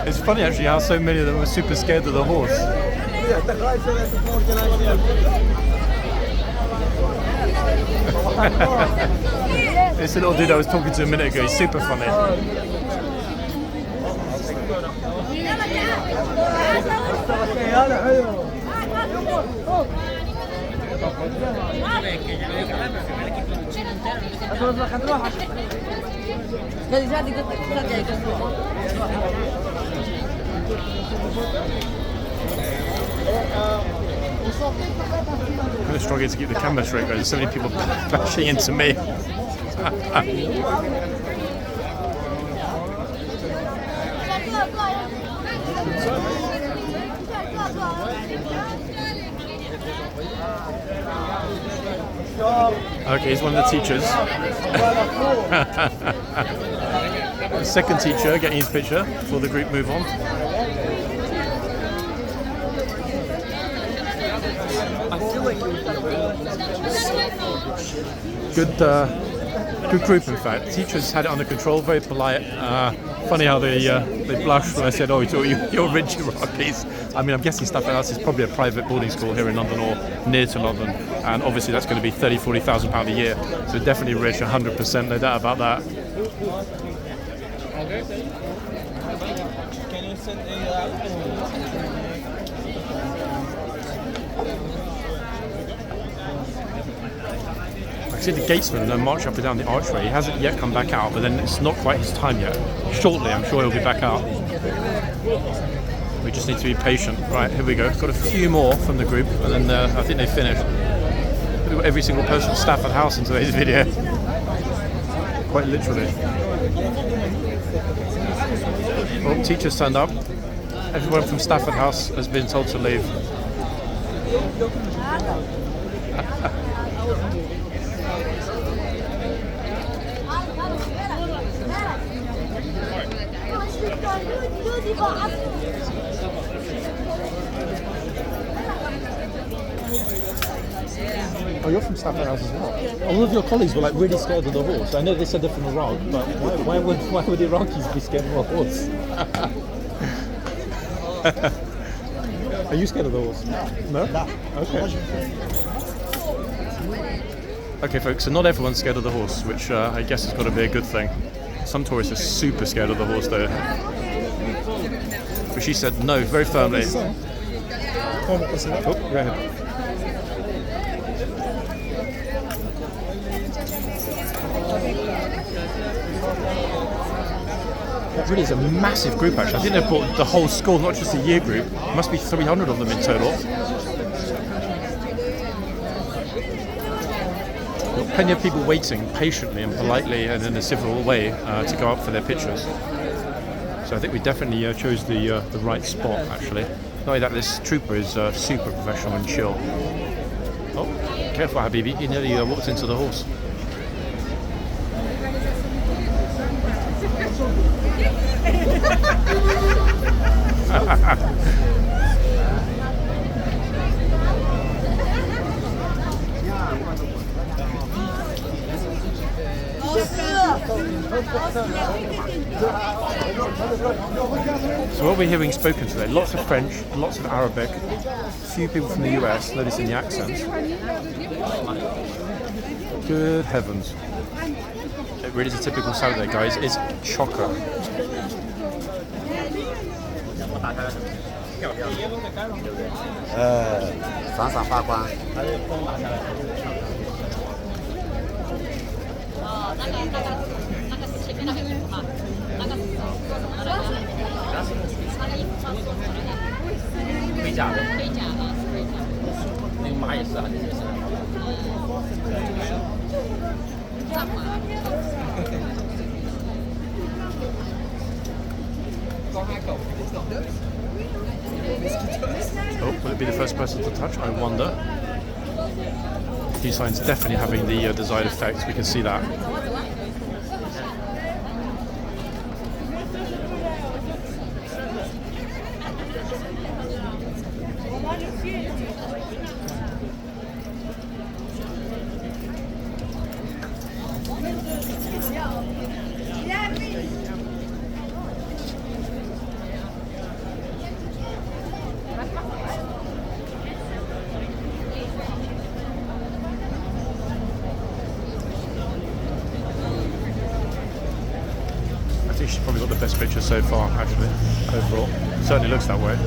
It's funny actually how so many of them were super scared of the horse. This little dude I was talking to a minute ago, he's super funny. I'm really struggling to keep the camera straight, guys. There's so many people bashing into me. Okay, he's one of the teachers. The second teacher getting his picture before the group move on. Good group, in fact. Teachers had it under control, very polite. Funny how they blushed when I said, "Oh, you're rich Iraqis." I mean, I'm guessing Stafford House is probably a private boarding school here in London or near to London, and obviously that's going to be £30,000-40,000 a year. So definitely rich, 100%, no doubt about that. Can you send I see the gatesman march up and down the archway. He hasn't yet come back out, but then it's not quite his time yet. Shortly, I'm sure he'll be back out. We just need to be patient. Right, here we go. Got a few more from the group, and then I think they finished. We've got every single person at Stafford House in today's video. Quite literally. Well, teachers turned up. Everyone from Stafford House has been told to leave. Oh, you're from Stafford House as well. All of your colleagues were like really scared of the horse. I know they said they're from Iraq, but why would Iraqis be scared of a horse? Are you scared of the horse? No? Okay. Okay, folks, so not everyone's scared of the horse, which I guess has got to be a good thing. Some tourists are super scared of the horse, though. But she said no, very firmly. Oh, go ahead. That really is a massive group, actually. I think they've brought the whole school, not just a year group. There must be 300 of them in total. Got plenty of people waiting patiently and politely and in a civil way to go up for their pictures. So I think we definitely chose the right spot, actually. Not only that, this trooper is super professional and chill. Oh, careful, Habibi. He nearly walked into the horse. So what we're hearing spoken today, lots of French, lots of Arabic, a few people from the US, noticing the accents. Good heavens. It really is a typical Saturday, guys. It's chocker. Oh, well, he'll be the first person to touch, I wonder. These signs definitely having the desired effect, we can see that. I think she's probably got the best picture so far, actually, overall. Certainly looks that way.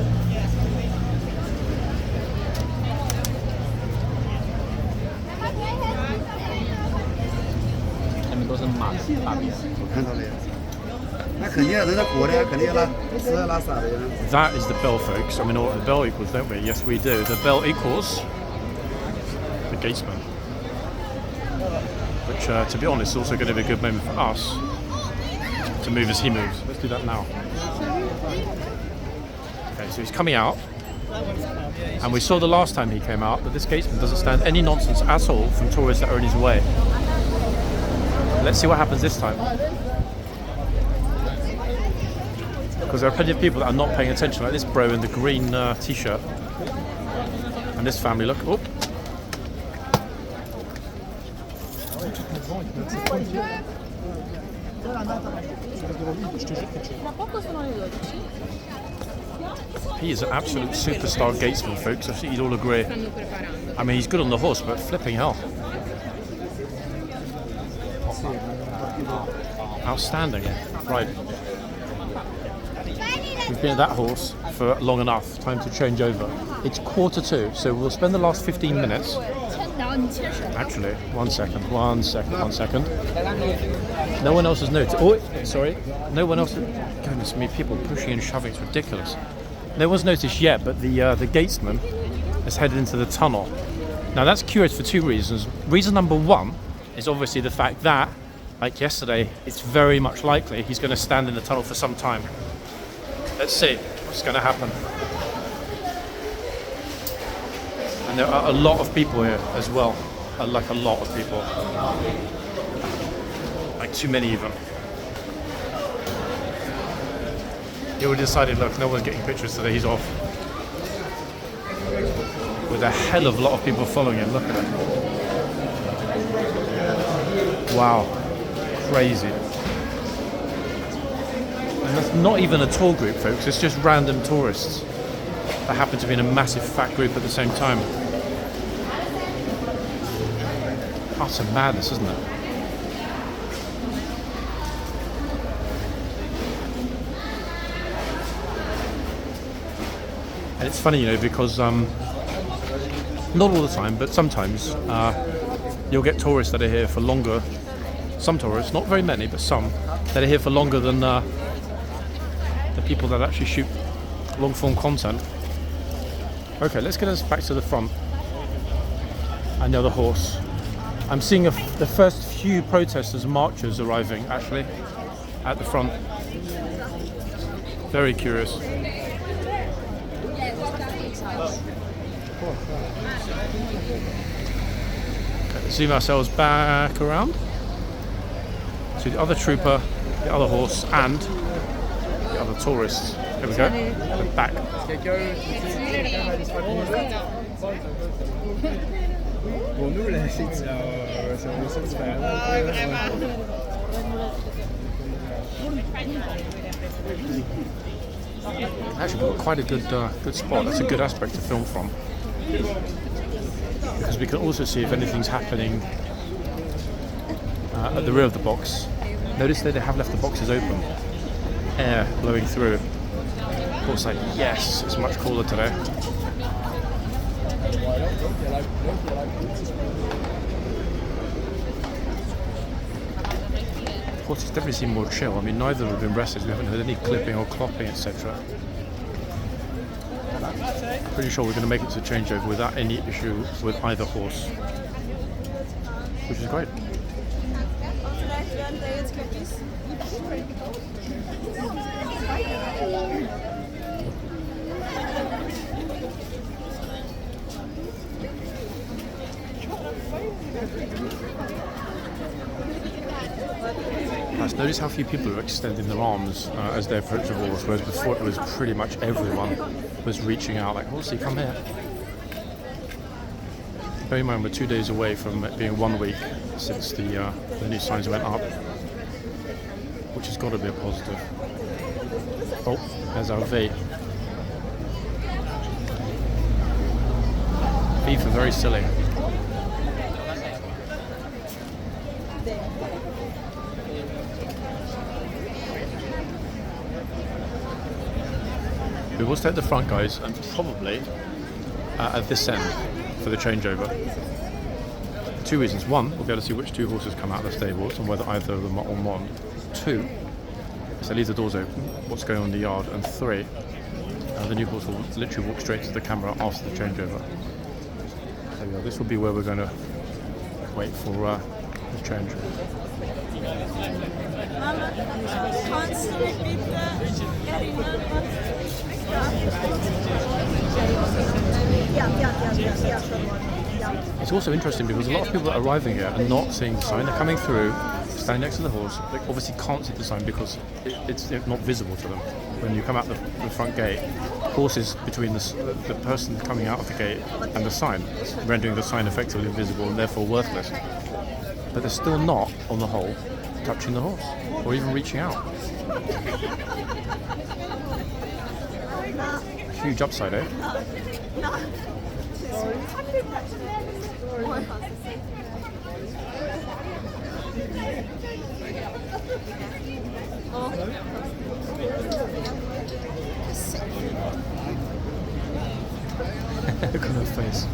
That is the bell, folks. We know what the bell equals, don't we? Yes, we do. The bell equals the gatesman. Which, to be honest, is also going to be a good moment for us to move as he moves. Let's do that now. Okay, so he's coming out. And we saw the last time he came out that this gatesman doesn't stand any nonsense at all from tourists that are in his way. Let's see what happens this time. Because there are plenty of people that are not paying attention, like this bro in the green t-shirt. And this family, look. Oh. He is an absolute superstar gatesman, folks. I think you'd all agree. I mean, he's good on the horse, but flipping hell. Outstanding. Right. We've been at that horse for long enough. Time to change over. It's 1:45, so we'll spend the last 15 minutes. Actually, one second. No one else has noticed. Oh, sorry. No one else. Goodness me, people pushing and shoving. It's ridiculous. No one's noticed yet, but the gatesman has headed into the tunnel. Now that's curious for two reasons. Reason number one is obviously the fact that, like yesterday, it's very much likely he's going to stand in the tunnel for some time. Let's see what's going to happen. And there are a lot of people here as well. Like a lot of people. Like too many even. He already decided, look, no one's getting pictures today, he's off. With a hell of a lot of people following him, look at it. Wow. Crazy. And that's not even a tour group, folks, it's just random tourists that happen to be in a massive fat group at the same time. Utter madness, isn't it? And it's funny, you know, because not all the time, but sometimes you'll get tourists that are here for longer. Some tourists, not very many, but some, that are here for longer than the people that actually shoot long-form content. Okay, let's get us back to the front. And the other horse. I'm seeing the first few protesters and marchers arriving, actually, at the front. Very curious. Okay, let's zoom ourselves back around to the other trooper, the other horse, and the other tourists. Here we go. We're back. Actually, we've got quite a good spot. That's a good aspect to film from, because we can also see if anything's happening at the rear of the box. Notice that they have left the boxes open, air blowing through. Of course, like, yes, it's much cooler today. Of course, it's definitely seemed more chill. I mean, neither have been rested. We haven't heard any clipping or clopping, etc. Pretty sure we're going to make it to changeover without any issue with either horse, which is great. Notice how few people are extending their arms as they approach the horse, whereas before it was pretty much everyone was reaching out like, horsey, come here. Bear in mind we're 2 days away from it being 1 week since the new signs went up, which has got to be a positive. Oh, there's our V. V for very silly. We will stay at the front, guys, and probably at this end for the changeover. 2 reasons. 1, we'll be able to see which 2 horses come out of the stables and whether either of them are on one. 2, so leave the doors open, what's going on in the yard. And 3, the new horse will literally walk straight to the camera after the changeover. There we go. This will be where we're going to wait for the change. It's also interesting because a lot of people that are arriving here are not seeing the sign. They're coming through, standing next to the horse. They obviously can't see the sign because it's not visible to them. When you come out the front gate, horse is between the person coming out of the gate and the sign, rendering the sign effectively invisible and therefore worthless. But they're still not, on the whole, touching the horse or even reaching out. Huge upside, eh? Look at her face.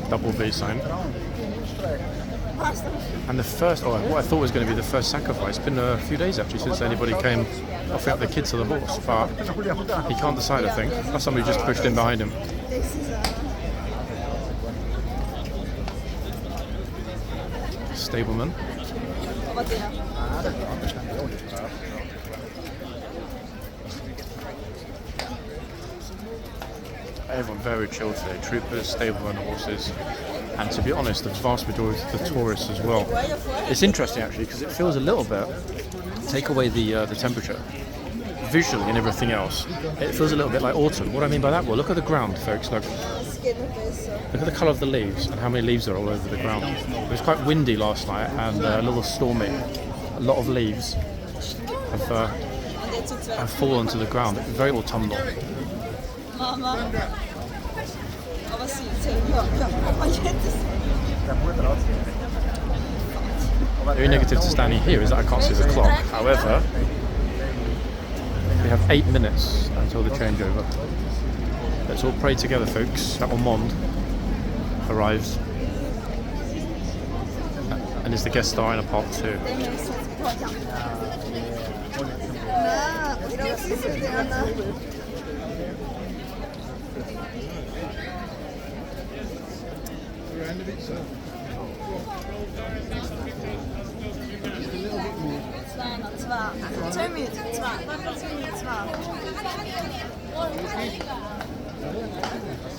Double V sign. And the first, what I thought was going to be the first sacrifice, it's been a few days actually since anybody came offering up their kids to the horse, but he can't decide, I think. That's somebody just pushed in behind him. Stableman. Everyone very chill today, troopers, stablemen, horses, and to be honest, the vast majority of the tourists as well. It's interesting actually because it feels a little bit, take away the temperature, visually and everything else, it feels a little bit like autumn. What do I mean by that? Well, look at the ground, folks. Look at the colour of the leaves and how many leaves are all over the ground. It was quite windy last night and a little stormy. A lot of leaves have fallen to the ground. It's very autumnal. The only negative to standing here is that I can't see the clock. However, we have 8 minutes until the changeover. Let's all pray together, folks, that Ormond arrives and is the guest star in a part 2.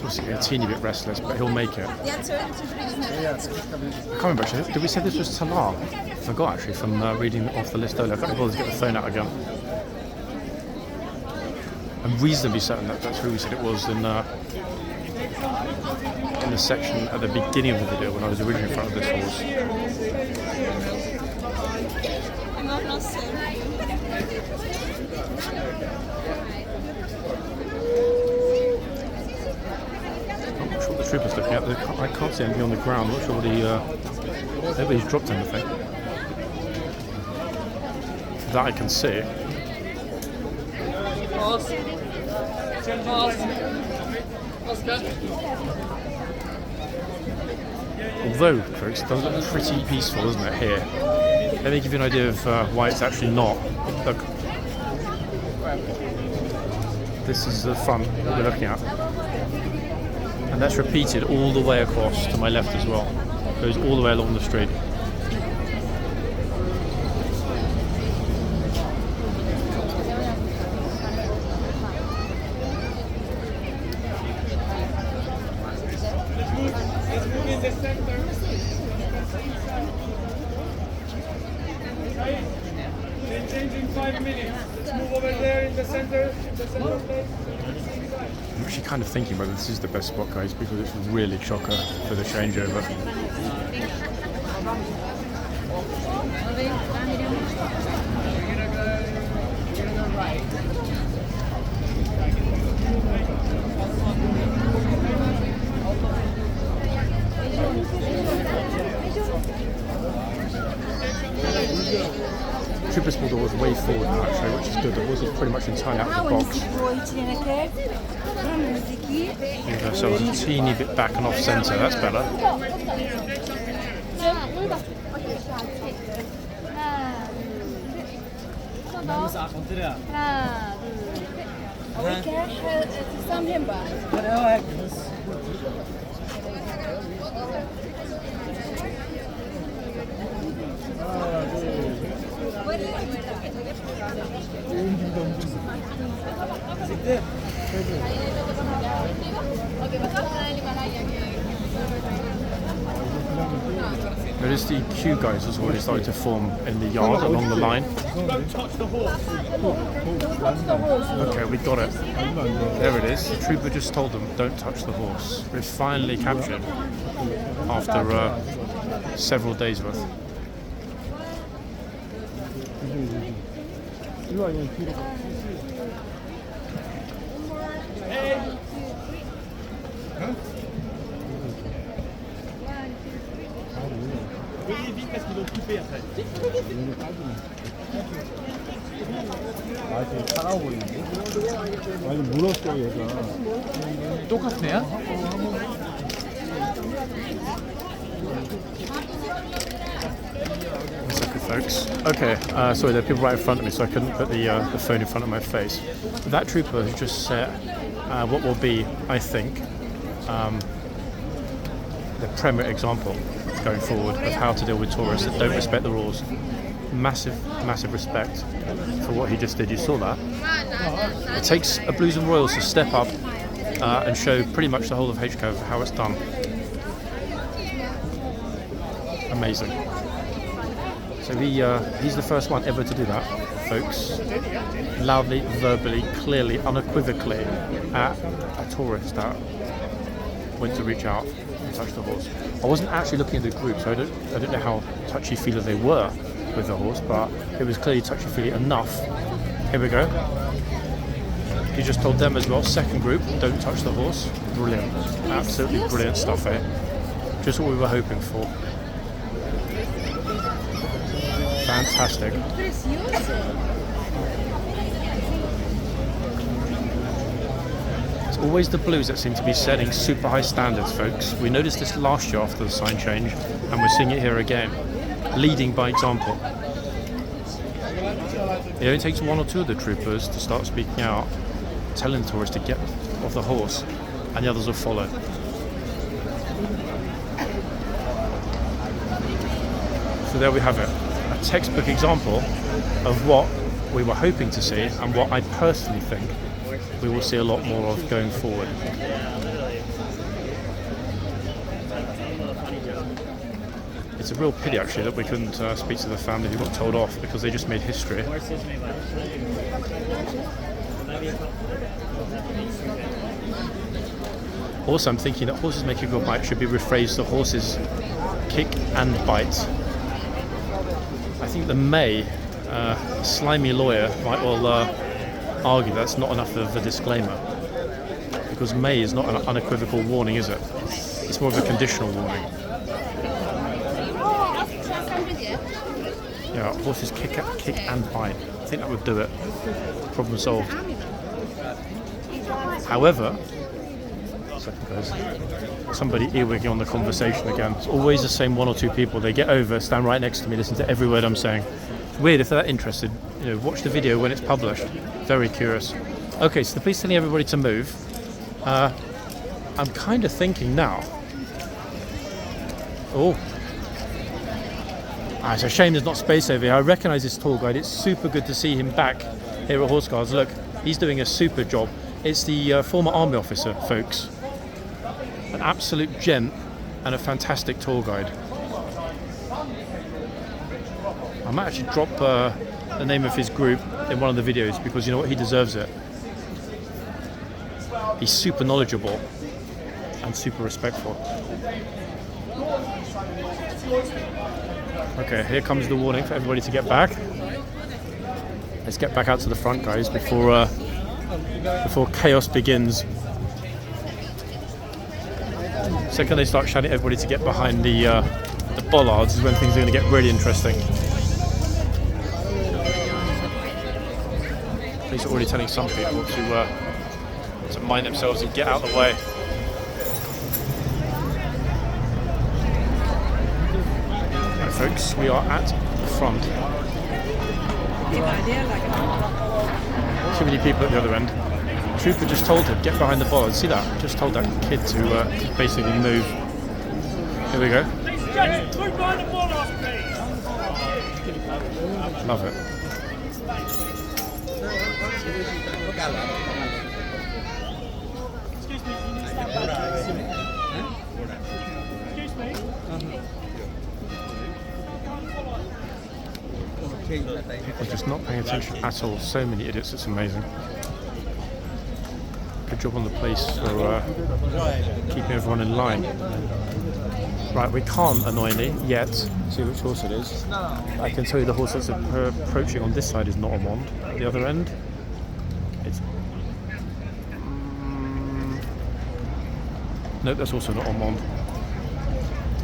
He's a teeny bit restless, but he'll make it. I can't remember actually. Did we say this was Talar? I forgot actually from reading off the list earlier. I can't bother to get the phone out again. I'm reasonably certain that that's who we said it was in the section at the beginning of the video when I was originally in front of this horse. I'm not sure what the trooper's looking at. I can't see anything on the ground. I'm not sure what maybe he's dropped anything. That I can see. Although, folks, it does look pretty peaceful, doesn't it, here? Let me give you an idea of why it's actually not. Look. This is the front that we're looking at. And that's repeated all the way across to my left as well. Goes all the way along the street. Changing 5 minutes. Let's move over there in the center place. I'm actually kind of thinking whether this is the best spot, guys, because it's really chocker for the changeover. Troopers pulled the horse way forward now, actually, which is good. The horse is pretty much entirely out of the box. Give ourselves a teeny bit back and off centre, that's better. Notice the queue guys has already started to form in the yard along the line. Don't touch the horse. Okay, we got it. There it is. The trooper just told them, don't touch the horse. We've finally captured after several days worth. Venez vite parce qu'ils vont couper après. 아니 물었어 얘가. 똑같네요? One second, folks. Okay, sorry, there are people right in front of me, so I couldn't put the phone in front of my face. That trooper has just set what will be, I think, the premier example going forward of how to deal with tourists that don't respect the rules. Massive, massive respect for what he just did. You saw that. It takes a Blues and Royals to step up and show pretty much the whole of HCAV how it's done. Amazing. So he's the first one ever to do that, folks. Loudly, verbally, clearly, unequivocally at a tourist that went to reach out and touch the horse. I wasn't actually looking at the group, so I don't know how touchy-feely they were with the horse, but it was clearly touchy-feely enough. Here we go. He just told them as well, second group, don't touch the horse. Brilliant. Absolutely brilliant stuff, eh? Just what we were hoping for. Fantastic. It's always the Blues that seem to be setting super high standards, folks. We noticed this last year after the sign change, and we're seeing it here again. Leading by example. It only takes one or two of the troopers to start speaking out, telling the tourists to get off the horse, and the others will follow. So there we have it. A textbook example of what we were hoping to see and what I personally think we will see a lot more of going forward. It's a real pity actually that we couldn't speak to the family who got told off because they just made history. Also, I'm thinking that horses make a good bite should be rephrased to horses kick and bite. I think the May slimy lawyer might well argue that's not enough of a disclaimer, because May is not an unequivocal warning, is it? It's more of a conditional warning. Yeah, horses kick and bite. I think that would do it. Problem solved. However, second, guys. Somebody earwigging on the conversation again. It's always the same one or two people. They get over, stand right next to me, listen to every word I'm saying. It's weird if they're that interested. You know, watch the video when it's published. Very curious. Okay, so the police telling everybody to move. I'm kind of thinking now. Oh. It's a shame there's not space over here. I recognise this tour guide. It's super good to see him back here at Horse Guards. Look, he's doing a super job. It's the former army officer, folks. An absolute gent and a fantastic tour guide. I might actually drop the name of his group in one of the videos because you know what, he deserves it. He's super knowledgeable and super respectful. Okay, here comes the warning for everybody to get back. Let's get back out to the front, guys, before chaos begins. Second they start shouting at everybody to get behind the bollards is when things are going to get really interesting. Police are already telling some people to mind themselves and get out of the way. Right, folks, we are at the front. Too many people at the other end. Trooper just told him, get behind the bollard. See that? Just told that kid to basically move. Here we go. Love it. People just not paying attention at all. So many idiots, it's amazing. Good job on the police for keeping everyone in line. Right, we can't, annoyingly, yet see which horse it is. I can tell you the horse that's approaching on this side is not Ormond. At the other end, it's... Nope, that's also not Ormond.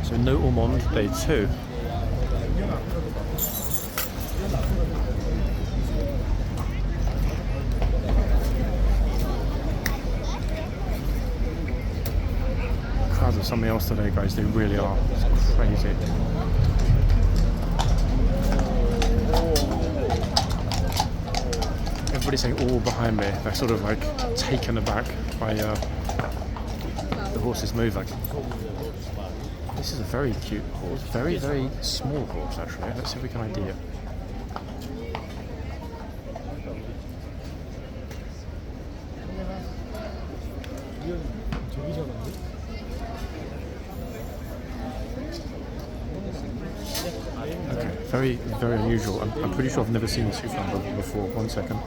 So no Ormond, day 2. Crowds of something else today, guys. They really are. It's crazy. Everybody's saying all behind me. They're sort of like taken aback by the horse's moving. This is a very cute horse. Very, very small horse, actually. Let's see if we can ID it. Okay, very, very unusual. I'm pretty sure I've never seen this hoof before. 1 second.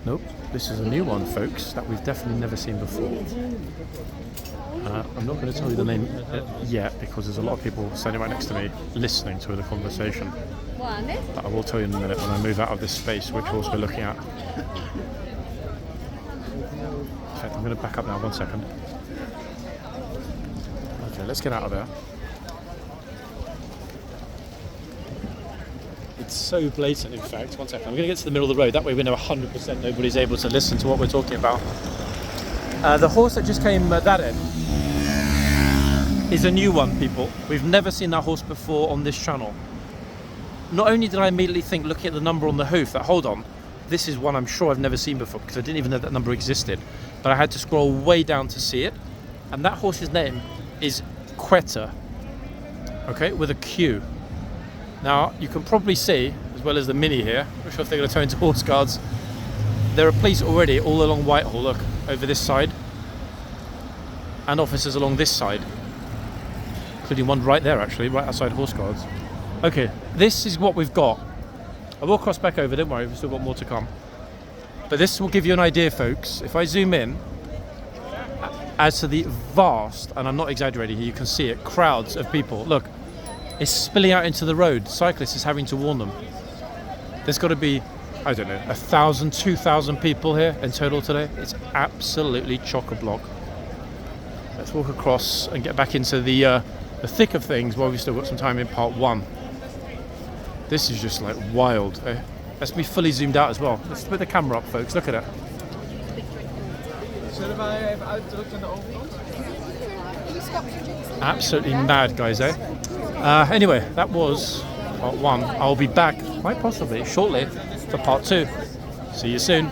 Nope, this is a new one, folks, that we've definitely never seen before. I'm not going to tell you the name yet because there's a lot of people standing right next to me listening to the conversation. But I will tell you in a minute when I move out of this space which horse we're looking at. In fact, I'm going to back up now, 1 second. Okay, let's get out of there. It's so blatant, in fact. 1 second, I'm going to get to the middle of the road. That way we know 100% nobody's able to listen to what we're talking about. The horse that just came at that end is a new one, people. We've never seen that horse before on this channel. Not only did I immediately think, looking at the number on the hoof, that hold on, this is one I'm sure I've never seen before because I didn't even know that number existed. But I had to scroll way down to see it. And that horse's name is Quetta, okay, with a Q. Now, you can probably see, as well as the Mini here, I'm not sure if they're going to turn into Horse Guards, there are police already all along Whitehall, look, over this side, and officers along this side, including one right there actually, right outside Horse Guards. Okay, this is what we've got. I will cross back over, don't worry, we've still got more to come. But this will give you an idea, folks. If I zoom in, as to the vast, and I'm not exaggerating here, you can see it, crowds of people. Look, it's spilling out into the road. Cyclists is having to warn them. There's got to be, I don't know, 1,000, 2,000 people here in total today. It's absolutely chock-a-block. Let's walk across and get back into the thick of things while we've still got some time in part 1. This is just like wild. Let's be fully zoomed out as well. Let's put the camera up, folks. Look at it. Zullen wij even uitdrukken aan de overkant? Absolutely mad, guys, eh? Anyway, that was part 1. I'll be back, quite possibly, shortly for part 2. See you soon.